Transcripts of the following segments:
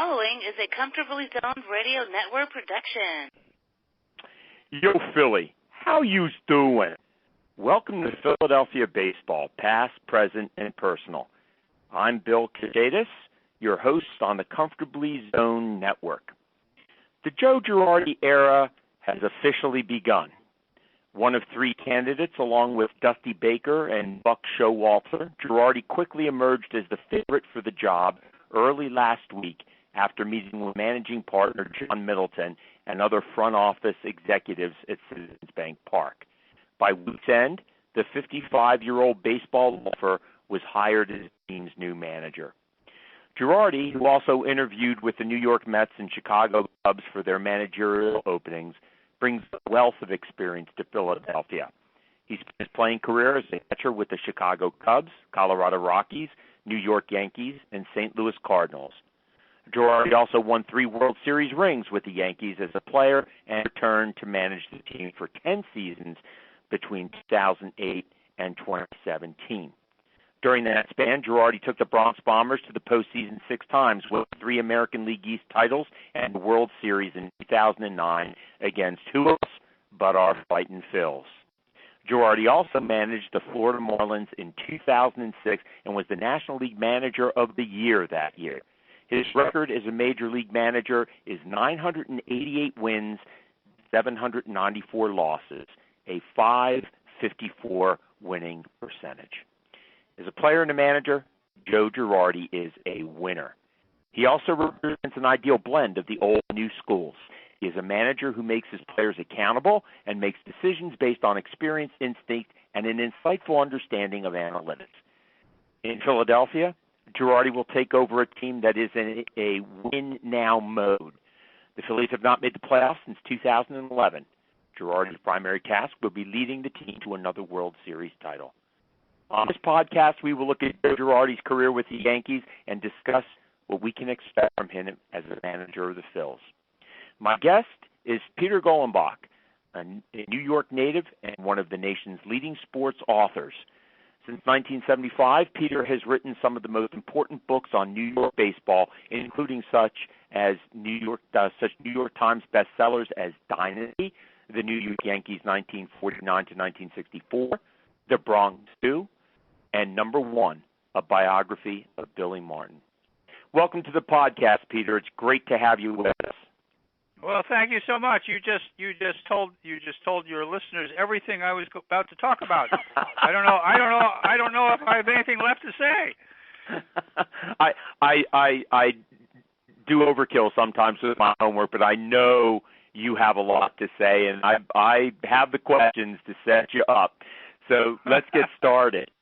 following is a Comfortably Zoned Radio Network production. Yo, Philly, how you doing? Welcome to Philadelphia Baseball, past, present, and personal. I'm Bill Kashatus, your host on the Comfortably Zoned Network. The Joe Girardi era has officially begun. One of three candidates, along with Dusty Baker and Buck Showalter, Girardi quickly emerged as the favorite for the job early last week after meeting with managing partner John Middleton and other front office executives at Citizens Bank Park. By week's end, the 55-year-old baseball golfer was hired as the team's new manager. Girardi, who also interviewed with the New York Mets and Chicago Cubs for their managerial openings, brings a wealth of experience to Philadelphia. He spent his playing career as a catcher with the Chicago Cubs, Colorado Rockies, New York Yankees, and St. Louis Cardinals. Girardi also won 3 World Series rings with the Yankees as a player and returned to manage the team for 10 seasons between 2008 and 2017. During that span, Girardi took the Bronx Bombers to the postseason 6 times, with 3 American League East titles and the World Series in 2009 against who else but our Fightin' Phils. Girardi also managed the Florida Marlins in 2006 and was the National League Manager of the Year that year. His record as a Major League Manager is 988 wins, 794 losses, a .554 winning percentage. As a player and a manager, Joe Girardi is a winner. He also represents an ideal blend of the old and new schools. He is a manager who makes his players accountable and makes decisions based on experience, instinct, and an insightful understanding of analytics. In Philadelphia, Girardi will take over a team that is in a win-now mode. The Phillies have not made the playoffs since 2011. Girardi's primary task will be leading the team to another World Series title. On this podcast, we will look at Joe Girardi's career with the Yankees and discuss what we can expect from him as a manager of the Phils. My guest is Peter Golenbock, a New York native and one of the nation's leading sports authors. Since 1975, Peter has written some of the most important books on New York baseball, including such New York Times bestsellers as Dynasty, The New York Yankees 1949 to 1964, The Bronx Zoo, and Number One, a biography of Billy Martin. Welcome to the podcast, Peter. It's great to have you with us. Well, thank you so much. You just told your listeners everything I was about to talk about. I don't know if I have anything left to say. I do overkill sometimes with my homework, but I know you have a lot to say, and I have the questions to set you up. So let's get started.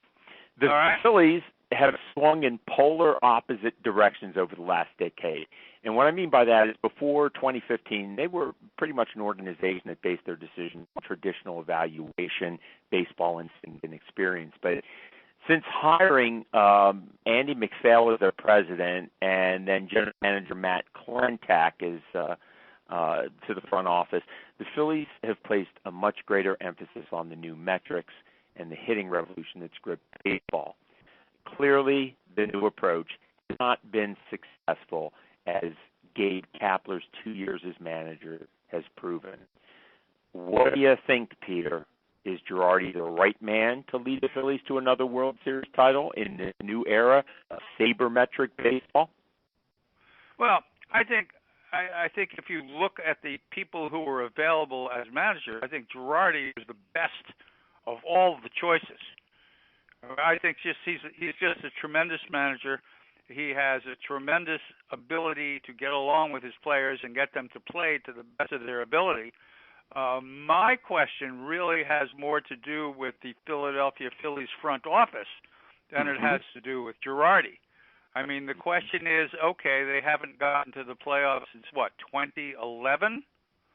The Phillies have swung in polar opposite directions over the last decade. And what I mean by that is before 2015, they were pretty much an organization that based their decisions on traditional evaluation, baseball instinct, and experience. But since hiring Andy MacPhail as their president and then general manager Matt Klentak as to the front office, the Phillies have placed a much greater emphasis on the new metrics and the hitting revolution that's gripped baseball. Clearly, the new approach has not been successful, as Gabe Kapler's 2 years as manager has proven. What do you think, Peter? Is Girardi the right man to lead the Phillies to another World Series title in the new era of sabermetric baseball? Well, I think if you look at the people who were available as manager, I think Girardi is the best of all the choices. I think he's just a tremendous manager. He has a tremendous ability to get along with his players and get them to play to the best of their ability. My question really has more to do with the Philadelphia Phillies front office than it has to do with Girardi. I mean, the question is, okay, they haven't gotten to the playoffs since, 2011?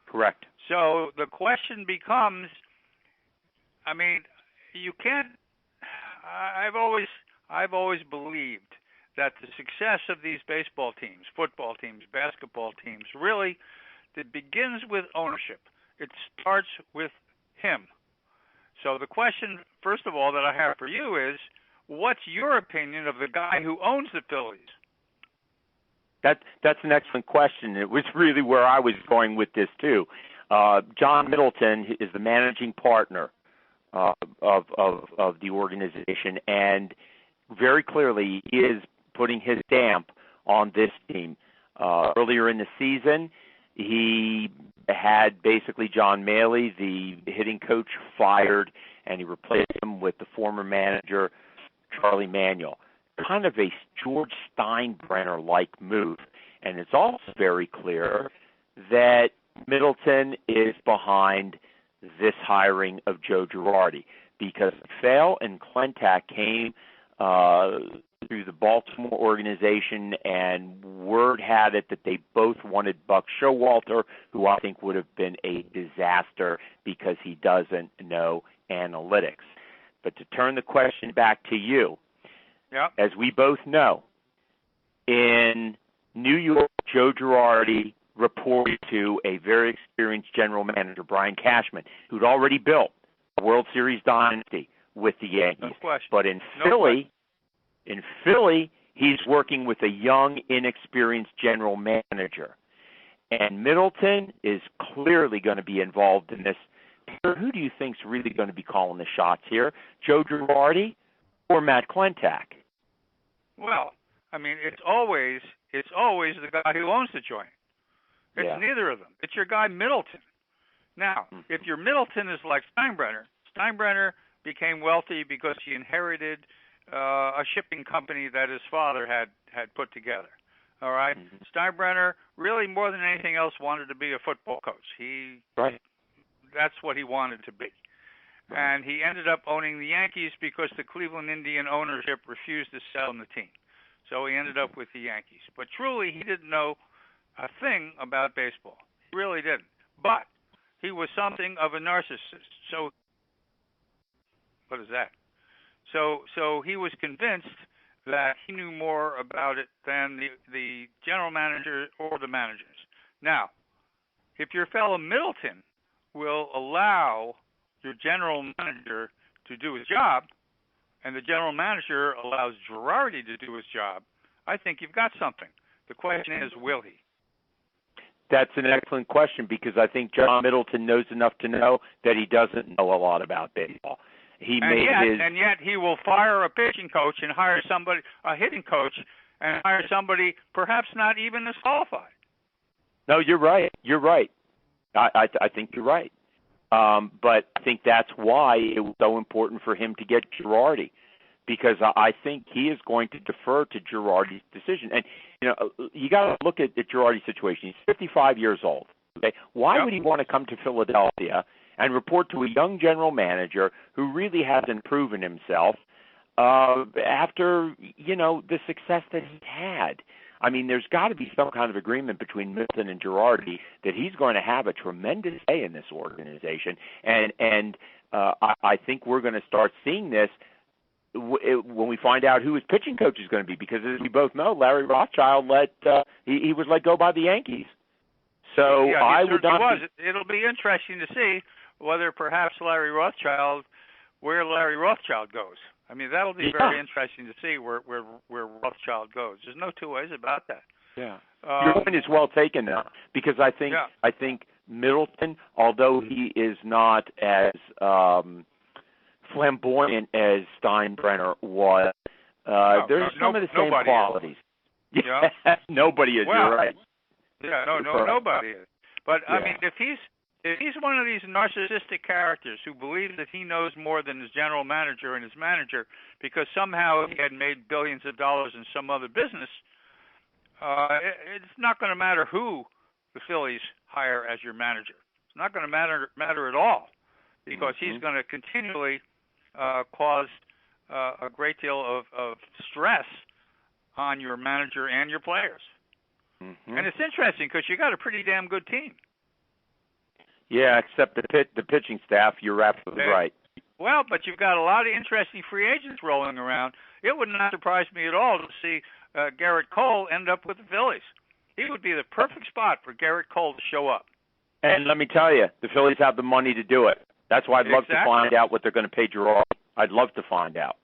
Correct. So the question becomes, I mean, you can't. I've always believed that the success of these baseball teams, football teams, basketball teams, really, it begins with ownership. It starts with him. So the question, first of all, that I have for you is, what's your opinion of the guy who owns the Phillies? That's an excellent question. It was really where I was going with this too. John Middleton is the managing partner of the organization, and very clearly he is putting his stamp on this team. Earlier in the season, he had basically John Maley, the hitting coach, fired, and he replaced him with the former manager, Charlie Manuel. Kind of a George Steinbrenner-like move. And it's also very clear that Middleton is behind this hiring of Joe Girardi, because Phil and Klentak came through the Baltimore organization, and word had it that they both wanted Buck Showalter, who I think would have been a disaster because he doesn't know analytics. But to turn the question back to you, yep. As we both know, in New York, Joe Girardi reported to a very experienced general manager, Brian Cashman, who'd already built a World Series dynasty with the Yankees. No question. But in Philly, he's working with a young, inexperienced general manager. And Middleton is clearly going to be involved in this. Peter, who do you think's really going to be calling the shots here? Joe Girardi or Matt Klentak? Well, I mean, it's always the guy who owns the joint. It's neither of them. It's your guy Middleton. Now, if your Middleton is like Steinbrenner became wealthy because he inherited a shipping company that his father had put together. All right? Mm-hmm. Steinbrenner really, more than anything else, wanted to be a football coach. That's what he wanted to be. Right. And he ended up owning the Yankees because the Cleveland Indian ownership refused to sell him the team. So he ended up with the Yankees. But truly, he didn't know a thing about baseball. He really didn't. But he was something of a narcissist. So, what is that? So he was convinced that he knew more about it than the general manager or the managers. Now, if your fellow Middleton will allow your general manager to do his job, and the general manager allows Girardi to do his job, I think you've got something. The question is, will he? That's an excellent question, because I think John Middleton knows enough to know that he doesn't know a lot about baseball. And yet he will fire a pitching coach and hire somebody, a hitting coach, and hire somebody perhaps not even as qualified. No, you're right. I think you're right. But I think that's why it was so important for him to get Girardi, because I think he is going to defer to Girardi's decision. And, you got to look at the Girardi situation. He's 55 years old. Okay? Why would he want to come to Philadelphia and report to a young general manager who really hasn't proven himself after, the success that he's had? I mean, there's got to be some kind of agreement between Middleton and Girardi that he's going to have a tremendous say in this organization. And I think we're going to start seeing this when we find out who his pitching coach is going to be, because as we both know, Larry Rothschild he was let go by the Yankees. So It'll be interesting to see whether perhaps where Larry Rothschild goes. I mean, that'll be very interesting to see where Rothschild goes. There's no two ways about that. Yeah. Your point is well taken now, because I think Middleton, although he is not as flamboyant as Steinbrenner was, there's some of the same qualities. Yeah. Nobody is. Well, you're right. Yeah, nobody is. But I mean, if he's one of these narcissistic characters who believes that he knows more than his general manager and his manager because somehow he had made billions of dollars in some other business, it's not going to matter who the Phillies hire as your manager. It's not going to matter at all, because he's going to continually cause a great deal of stress on your manager and your players. Mm-hmm. And it's interesting because you got a pretty damn good team. Yeah, except the pitching staff. You're absolutely right. Well, but you've got a lot of interesting free agents rolling around. It would not surprise me at all to see Garrett Cole end up with the Phillies. He would be the perfect spot for Garrett Cole to show up. And let me tell you, the Phillies have the money to do it. That's why I'd love to find out what they're going to pay Girardi. I'd love to find out.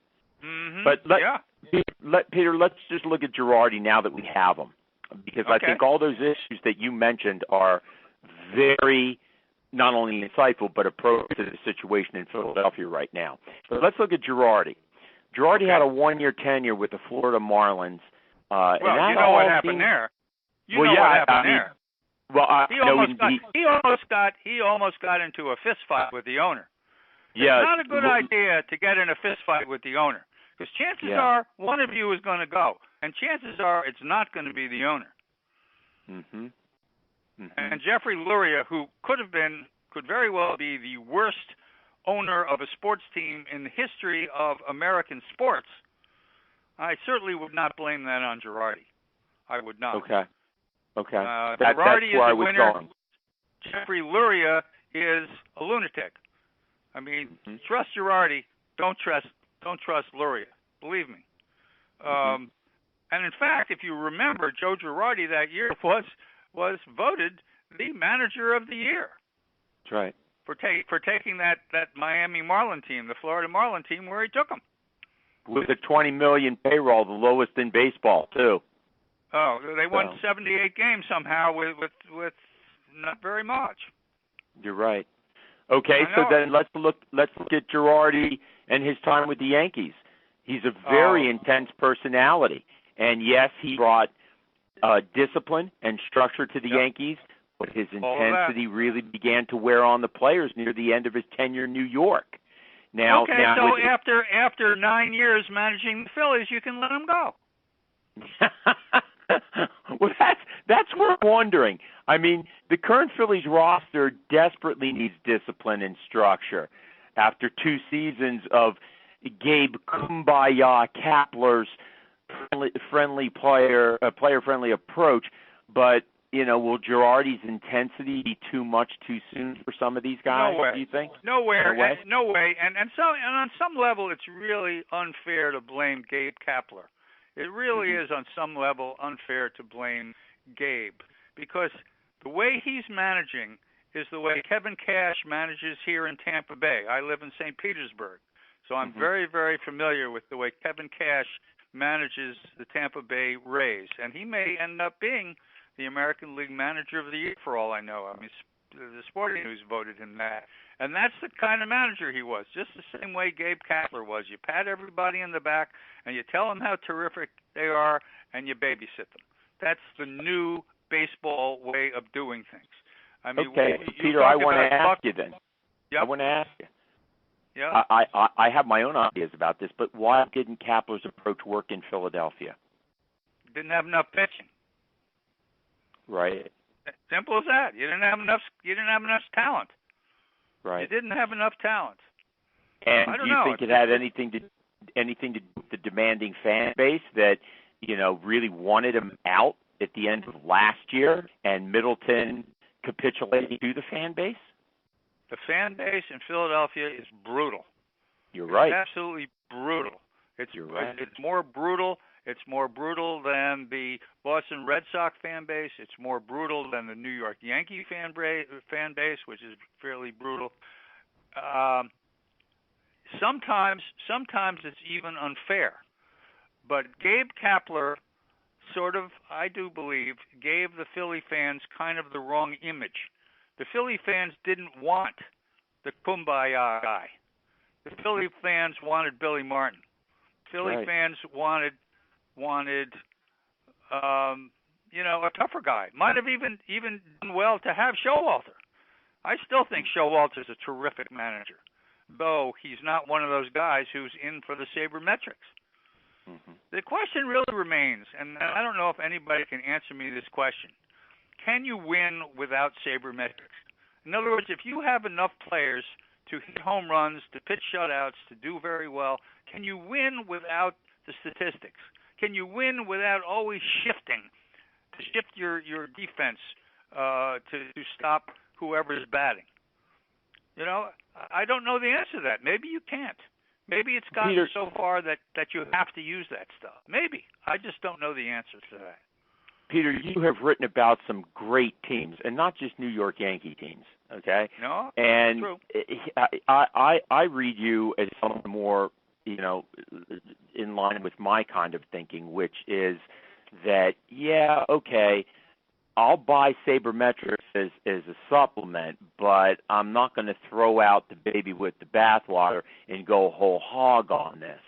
Mm-hmm. But Peter, let's just look at Girardi now that we have him. because I think all those issues that you mentioned are very not only insightful but appropriate to the situation in Philadelphia right now. But let's look at Girardi. Girardi had a 1-year tenure with the Florida Marlins. Well, you know what happened there. You know what happened there. Well, he almost got into a fist fight with the owner. It's not a good idea to get in a fist fight with the owner, because chances are one of you is going to go, and chances are it's not going to be the owner. Mm-hmm. Mm-hmm. And Jeffrey Luria, who could very well be the worst owner of a sports team in the history of American sports, I certainly would not blame that on Girardi. I would not. Okay. Girardi that's where I was going. Jeffrey Luria is a lunatic. I mean, trust Girardi. Don't trust Luria. Believe me. And in fact, if you remember, Joe Girardi that year was voted the manager of the year. That's right. For taking that Miami Marlin team, the Florida Marlin team, where he took them. With a $20 million payroll, the lowest in baseball too. Oh, they won 78 games somehow with not very much. You're right. Okay, so then let's look at Girardi and his time with the Yankees. He's a very intense personality, and yes, he brought discipline and structure to the Yankees, but his intensity really began to wear on the players near the end of his tenure in New York. Now, so after 9 years managing the Phillies, you can let him go. Well, that's what I'm wondering. I mean, the current Phillies roster desperately needs discipline and structure. After 2 seasons of Gabe Kumbaya Kapler's player-friendly approach, but will Girardi's intensity be too much too soon for some of these guys? No way. Do you think? No way. And on some level, it's really unfair to blame Gabe Kapler. It really is on some level unfair to blame Gabe, because the way he's managing is the way Kevin Cash manages here in Tampa Bay. I live in St. Petersburg, so I'm very, very familiar with the way Kevin Cash manages the Tampa Bay Rays, and he may end up being the American League Manager of the Year for all I know. I mean, the Sporting News voted him that. And that's the kind of manager he was, just the same way Gabe Kapler was. You pat everybody in the back, and you tell them how terrific they are, and you babysit them. That's the new baseball way of doing things. I mean, okay, Peter, I want to ask you then. Yep. I want to ask you. Yeah. I have my own ideas about this, but why didn't Kapler's approach work in Philadelphia? Didn't have enough pitching. Right. Simple as that. You didn't have enough talent. Right. You didn't have enough talent. And do you think it had anything to do with the demanding fan base that really wanted him out at the end of last year, and Middleton capitulated to the fan base? The fan base in Philadelphia is brutal. You're right. It's absolutely brutal. You're right. It's more brutal. It's more brutal than the Boston Red Sox fan base. It's more brutal than the New York Yankee fan base, which is fairly brutal. Sometimes it's even unfair. But Gabe Kapler sort of, I do believe, gave the Philly fans kind of the wrong image. The Philly fans didn't want the Kumbaya guy. The Philly fans wanted Billy Martin. Philly fans wanted a tougher guy. Might have even done well to have Showalter. I still think Showalter's a terrific manager, though he's not one of those guys who's in for the sabermetrics. Mm-hmm. The question really remains, and I don't know if anybody can answer me this question: can you win without sabermetrics? In other words, if you have enough players to hit home runs, to pitch shutouts, to do very well, can you win without the statistics? Can you win without always shifting, to shift your defense to stop whoever's batting? I don't know the answer to that. Maybe you can't. Maybe it's gotten so far that you have to use that stuff. Maybe. I just don't know the answer to that. Peter, you have written about some great teams, and not just New York Yankee teams, okay? No, and true. I read you as someone more, in line with my kind of thinking, which is that, yeah, okay, I'll buy sabermetrics as a supplement, but I'm not going to throw out the baby with the bathwater and go whole hog on this.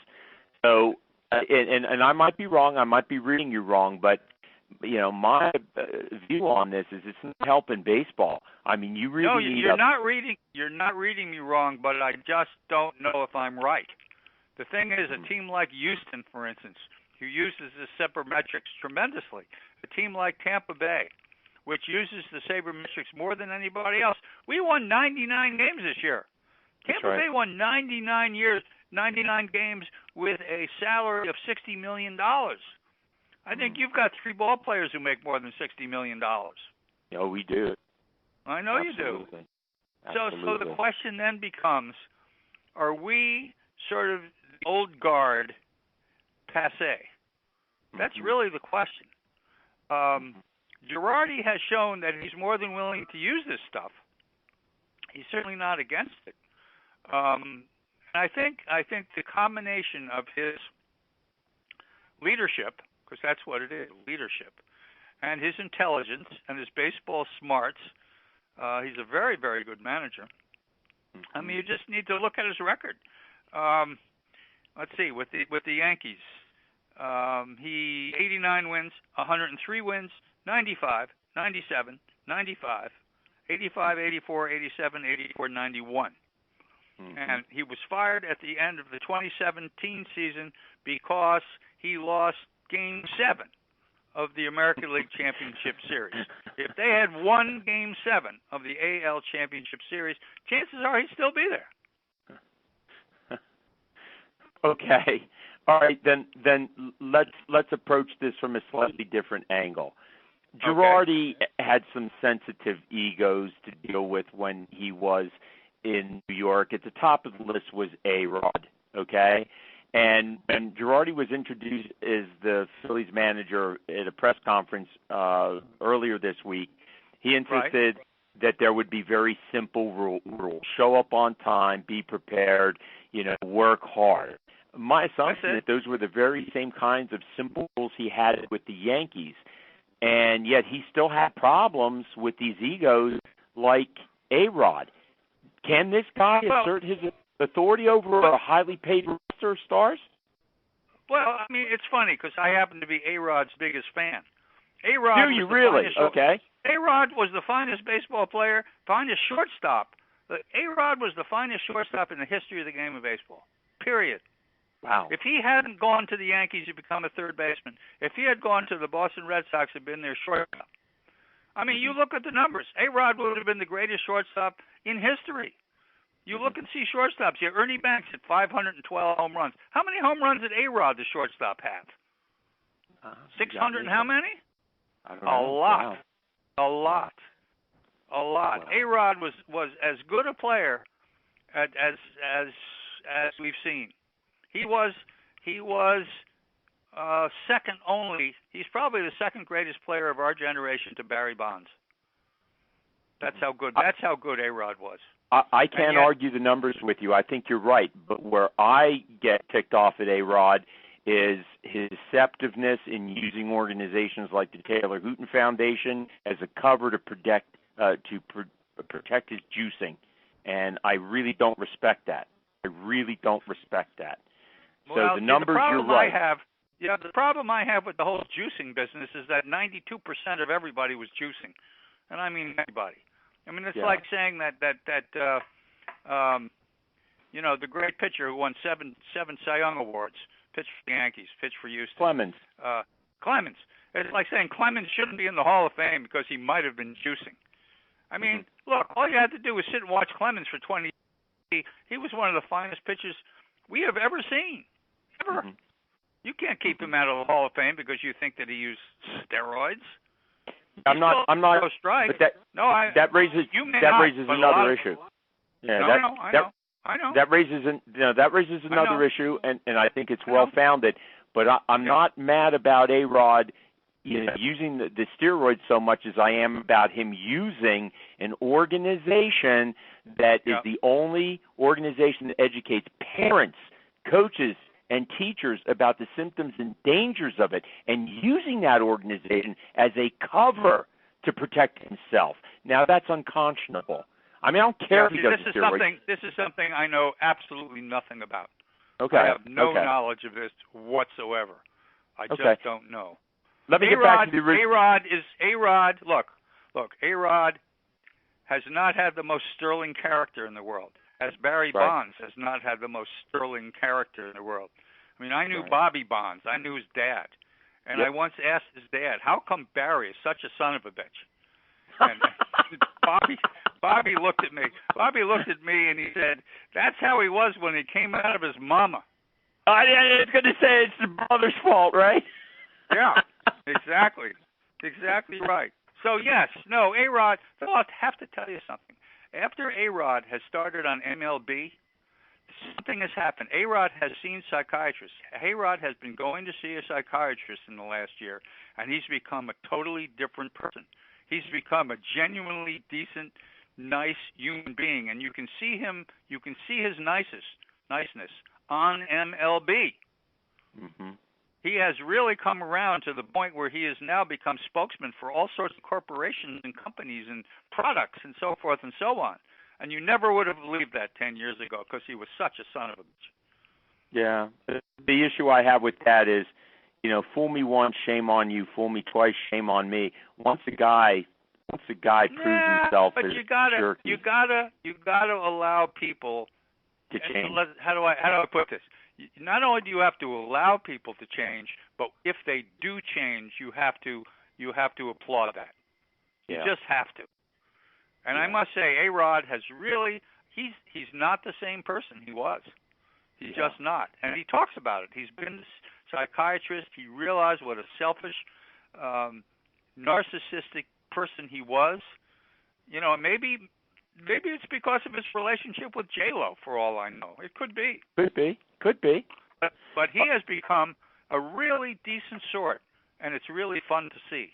So, and I might be wrong, I might be reading you wrong, but my view on this is it's not helping baseball. I mean, you really need. No, you're not reading me wrong, but I just don't know if I'm right. The thing is, a team like Houston, for instance, who uses the sabermetrics tremendously, a team like Tampa Bay, which uses the sabermetrics more than anybody else. We won 99 games this year. Tampa Bay won 99 games with a salary of $60 million. I think you've got 3 ball players who make more than $60 million. Oh, we do. I know Absolutely. You do. So the question then becomes, are we sort of the old guard passé? That's really the question. Girardi has shown that he's more than willing to use this stuff. He's certainly not against it. And I think the combination of his leadership, because that's what it is, leadership, and his intelligence and his baseball smarts, he's a very, very good manager. I mean, you just need to look at his record. Let's see, with the Yankees, he 89 wins, 103 wins, 95, 97, 95, 85, 84, 87, 84, 91. And he was fired at the end of the 2017 season because he lost Game 7 of the American League Championship Series. If they had won Game 7 of the AL Championship Series, chances are he'd still be there. Okay. All right, then let's approach this from a slightly different angle. Girardi had some sensitive egos to deal with when he was in New York. At the top of the list was A-Rod, okay? And Girardi was introduced as the Phillies manager at a press conference earlier this week. He insisted that there would be very simple rules. Show up on time, be prepared, work hard. My assumption is that those were the very same kinds of simple rules he had with the Yankees. And yet he still had problems with these egos like A-Rod. Can this guy assert his authority over a highly paid roster of stars? Well, I mean, it's funny because I happen to be A-Rod's biggest fan. A-Rod. Do you really? Okay. A-Rod was the finest baseball player, finest shortstop. A-Rod was the finest shortstop in the history of the game of baseball, period. Wow. If he hadn't gone to the Yankees, he'd become a third baseman. If he had gone to the Boston Red Sox, he'd been their shortstop. I mean, you look at the numbers. A-Rod would have been the greatest shortstop in history. You look and see shortstops here. Ernie Banks had 512 home runs. How many home runs did A-Rod, the shortstop, have? 600 and how many? I don't know. A lot. Wow. A lot. Wow. A-Rod was as good a player as we've seen. He was second only. He's probably the second greatest player of our generation to Barry Bonds. That's how good A-Rod was. I can't argue the numbers with you. I think you're right. But where I get ticked off at A-Rod is his deceptiveness in using organizations like the Taylor Hooton Foundation as a cover to protect his juicing. And I really don't respect that. So well, the numbers, you're right. The problem I have with the whole juicing business is that 92% of everybody was juicing, and I mean everybody. I mean, it's like saying that the great pitcher who won seven Cy Young awards, pitched for the Yankees, pitched for Houston. Clemens. It's like saying Clemens shouldn't be in the Hall of Fame because he might have been juicing. I mean, look, all you had to do was sit and watch Clemens for 20 years. He was one of the finest pitchers we have ever seen. Ever. Mm-hmm. You can't keep him out of the Hall of Fame because you think that he used steroids. I'm not. But that raises another issue. I know. That raises another issue, and I think it's well founded. But I'm not mad about A-Rod using the steroids so much as I am about him using an organization that is the only organization that educates parents, coaches, and teachers about the symptoms and dangers of it, and using that organization as a cover to protect himself. Now, that's unconscionable. I mean, I don't care if he does steroids. This is something I know absolutely nothing about. Okay. I have no knowledge of this whatsoever. I just don't know. Let me get back to the original. A-Rod. Look. A-Rod has not had the most sterling character in the world, as Barry Bonds has not had the most sterling character in the world. I mean, I knew Bobby Bonds. I knew his dad. And I once asked his dad, how come Barry is such a son of a bitch? And Bobby looked at me. Bobby looked at me and he said, that's how he was when he came out of his mama. I was going to say it's the brother's fault, right? Yeah, exactly. Exactly right. So, yes, no, A-Rod, I'll have to tell you something. After A-Rod has started on MLB, something has happened. A-Rod has seen psychiatrists. A-Rod has been going to see a psychiatrist in the last year, and he's become a totally different person. He's become a genuinely decent, nice human being, and you can see his niceness on MLB. Mm-hmm. He has really come around to the point where he has now become spokesman for all sorts of corporations and companies and products and so forth and so on. And you never would have believed that 10 years ago because he was such a son of a bitch. Yeah. The issue I have with that is, fool me once, shame on you. Fool me twice, shame on me. Once a guy proves himself but as you gotta allow people to change. How do I put this? Not only do you have to allow people to change, but if they do change, you have to applaud that. You just have to. And I must say, A-Rod has really he's not the same person he was. He's just not. And he talks about it. He's been a psychiatrist. He realized what a selfish, narcissistic person he was. Maybe it's because of his relationship with J-Lo, for all I know. It could be. Could be. But he has become a really decent sort, and it's really fun to see.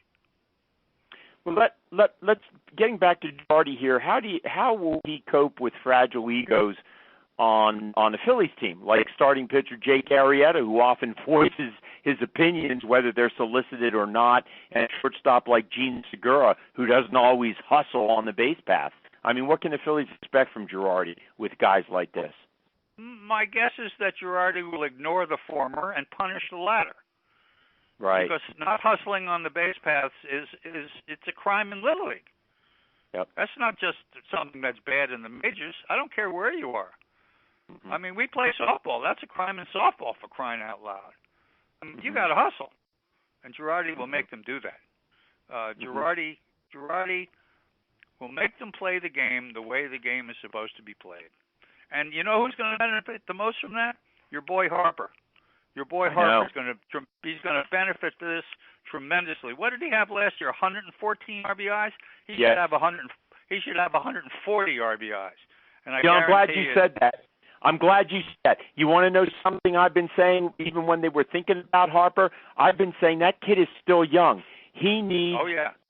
Well, let's getting back to Girardi here. How will he cope with fragile egos on the Phillies team, like starting pitcher Jake Arrieta, who often voices his opinions whether they're solicited or not, and shortstop like Gene Segura, who doesn't always hustle on the base path? I mean, what can the Phillies expect from Girardi with guys like this? My guess is that Girardi will ignore the former and punish the latter. Right. Because not hustling on the base paths it's a crime in Little League. Yep. That's not just something that's bad in the majors. I don't care where you are. Mm-hmm. I mean, we play softball. That's a crime in softball, for crying out loud. I mean, you got to hustle, and Girardi will make them do that. Girardi will make them play the game the way the game is supposed to be played. And you know who's going to benefit the most from that? Your boy Harper. Your boy Harper's going to benefit from this tremendously. What did he have last year? 114 RBIs. He should have 140 RBIs. And I'm glad you said that. I'm glad you said that. You want to know something I've been saying even when they were thinking about Harper? I've been saying that kid is still young. He needs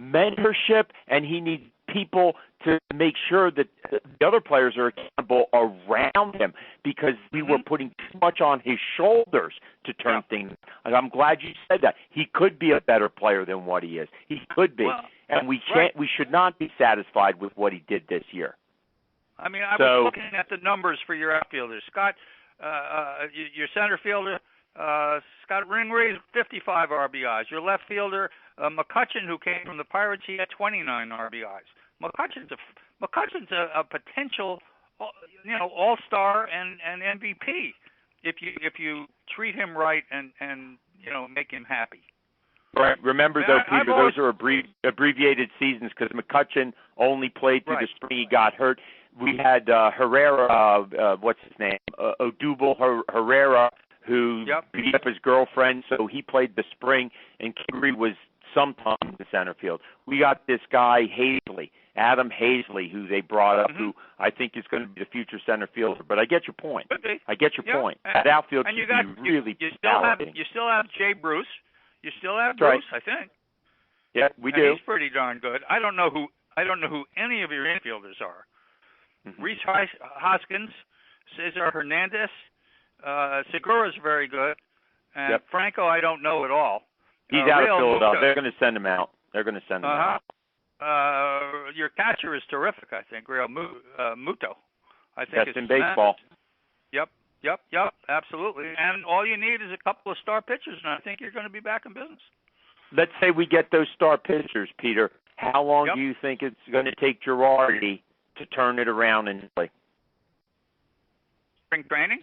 mentorship, and he needs people to make sure that the other players are accountable around him, because we were putting too much on his shoulders to turn things. I'm glad you said that. He could be a better player than what he is. He could be. Well, and we should not be satisfied with what he did this year. I mean, I was looking at the numbers for your outfielders. Scott, your center fielder, Scott Ringree's 55 RBIs. Your left fielder, McCutchen, who came from the Pirates, he had 29 RBIs. McCutchen's a potential, all-star and MVP if you treat him right and make him happy. Right. Remember, though, Peter, those are abbreviated seasons because McCutchen only played through the spring. He got hurt. We had Herrera, what's his name? Odubel Herrera, who beat up his girlfriend, so he played the spring, and Kingery was sometime in the center field. We got this guy, Adam Hazley, who they brought up, who I think is going to be the future center fielder. But I get your point. I get your point. That outfield should be really validating. You still have Jay Bruce. You still have Bruce, I think. Yeah, we do. He's pretty darn good. I don't know who any of your infielders are. Reese Hoskins, Cesar Hernandez, Segura's very good. And Franco, I don't know at all. He's out of Philadelphia. They're going to send him out. Out. Your catcher is terrific, I think. Real Muto. I think that's in baseball. Yep, absolutely. And all you need is a couple of star pitchers, and I think you're going to be back in business. Let's say we get those star pitchers, Peter. How long do you think it's going to take Girardi to turn it around and play? Spring training?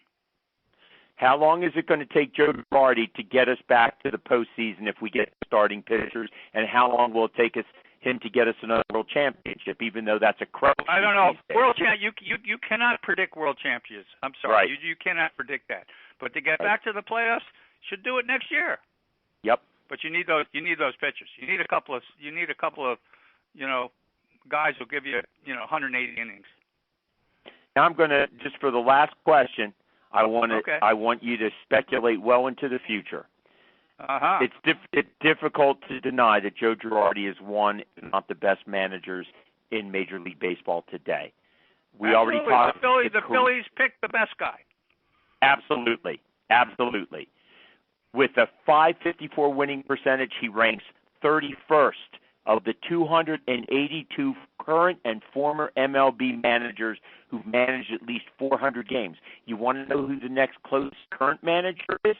How long is it going to take Joe Girardi to get us back to the postseason if we get starting pitchers? And how long will it take him to get us another world championship, even though that's a crutch? I don't know. World champ, you cannot predict world champions. I'm sorry. Right. You cannot predict that. But to get back to the playoffs, should do it next year. Yep. But you need those pitchers. You need a couple of guys who'll give you 180 innings. Now I'm going to, just for the last question, I want you to speculate well into the future. Uh-huh. It's difficult to deny that Joe Girardi is one, if not the best managers in Major League Baseball today. We already talked. The Phillies picked the best guy. Absolutely. With a .554 winning percentage, he ranks 31st of the 282 current and former MLB managers who've managed at least 400 games. You want to know who the next closest current manager is?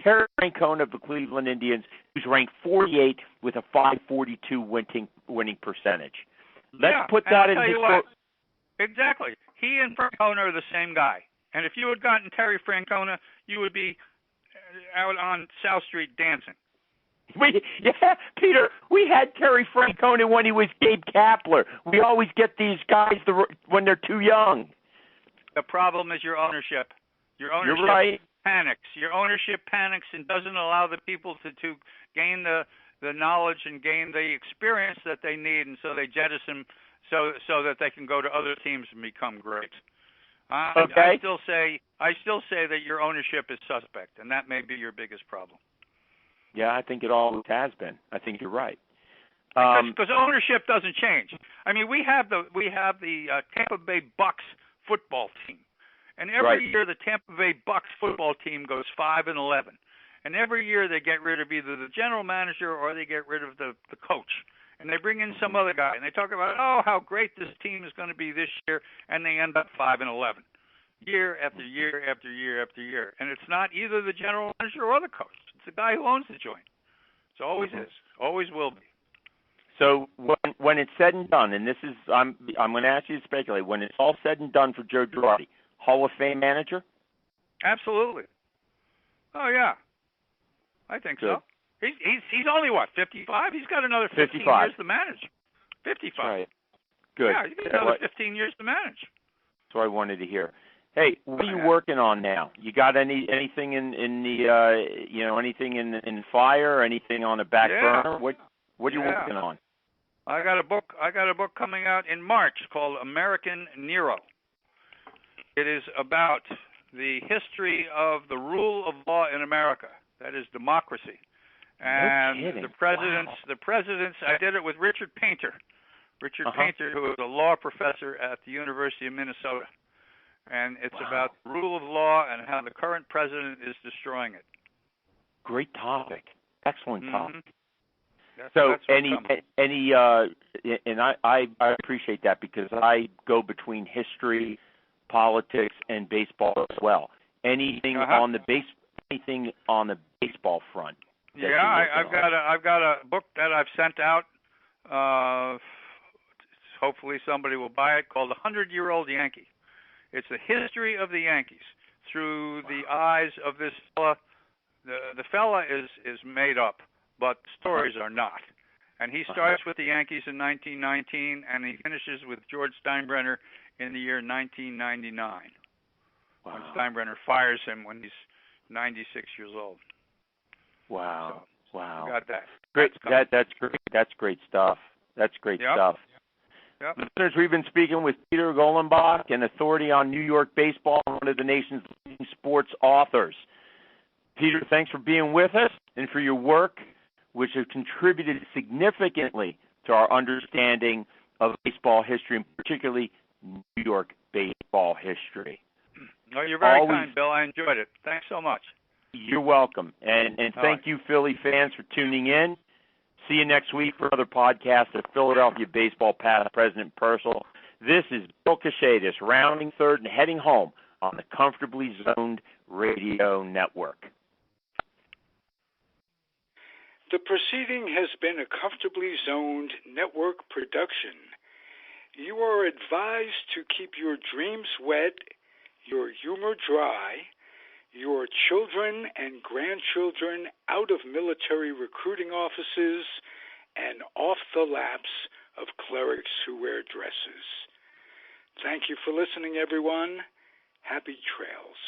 Terry Francona of the Cleveland Indians, who's ranked 48 with a .542 winning percentage. Let's put that in his Exactly. He and Francona are the same guy. And if you had gotten Terry Francona, you would be out on South Street dancing. Peter, we had Terry Francona when he was Gabe Kapler. We always get these guys when they're too young. The problem is your ownership. Your ownership You're right. panics. Your ownership panics and doesn't allow the people to gain the knowledge and gain the experience that they need, and so they jettison so that they can go to other teams and become great. Okay. I still say that your ownership is suspect, and that may be your biggest problem. Yeah, I think it always has been. I think you're right. Because ownership doesn't change. I mean, we have the Tampa Bay Bucks football team, and every year the Tampa Bay Bucks football team goes 5-11, and every year they get rid of either the general manager or they get rid of the coach, and they bring in some other guy, and they talk about how great this team is going to be this year, and they end up 5-11, year after year after year after year, and it's not either the general manager or the coach. It's the guy who owns the joint. It always is, always will be. So when it's said and done, and this is I'm going to ask you to speculate, when it's all said and done for Joe Girardi, Hall of Fame manager? Absolutely. Oh yeah, I think so. He's only 55. He's got another 15 years to manage. 55. Right. Good. Yeah, he's got another 15 years to manage. That's what I wanted to hear. Hey, what are you working on now? You got anything in the anything in fire? Anything on the back burner? What are you working on? I got a book coming out in March called American Nero. It is about the history of the rule of law in America. That is democracy. And the presidents. I did it with Richard Painter. Painter, who is a law professor at the University of Minnesota. And it's about the rule of law and how the current president is destroying it. Great topic. Excellent topic. So and I appreciate that because I go between history, politics, and baseball as well. Anything on the baseball front? Yeah, I've got a book that I've sent out. Hopefully somebody will buy it, called 100-Year-Old Yankee. It's the history of the Yankees through the eyes of this fella. The fella is made up, but stories are not. And he starts with the Yankees in 1919, and he finishes with George Steinbrenner in the year 1999, when Steinbrenner fires him when he's 96 years old. Wow! So, wow! Got that. Great. That's great. That's great stuff. That's great stuff. Yep. Listeners, we've been speaking with Peter Golenbock, an authority on New York baseball, one of the nation's leading sports authors. Peter, thanks for being with us and for your work, which has contributed significantly to our understanding of baseball history, and particularly New York baseball history. Oh, you're very kind, Bill. I enjoyed it. Thanks so much. You're welcome. And thank you, Philly fans, for tuning in. See you next week for another podcast of Philadelphia Baseball Past, Present, and Personal. This is Bill Kashatus, rounding third and heading home on the Comfortably Zoned Radio Network. The proceeding has been a Comfortably Zoned Network production. You are advised to keep your dreams wet, your humor dry, your children and grandchildren out of military recruiting offices and off the laps of clerics who wear dresses. Thank you for listening, everyone. Happy trails.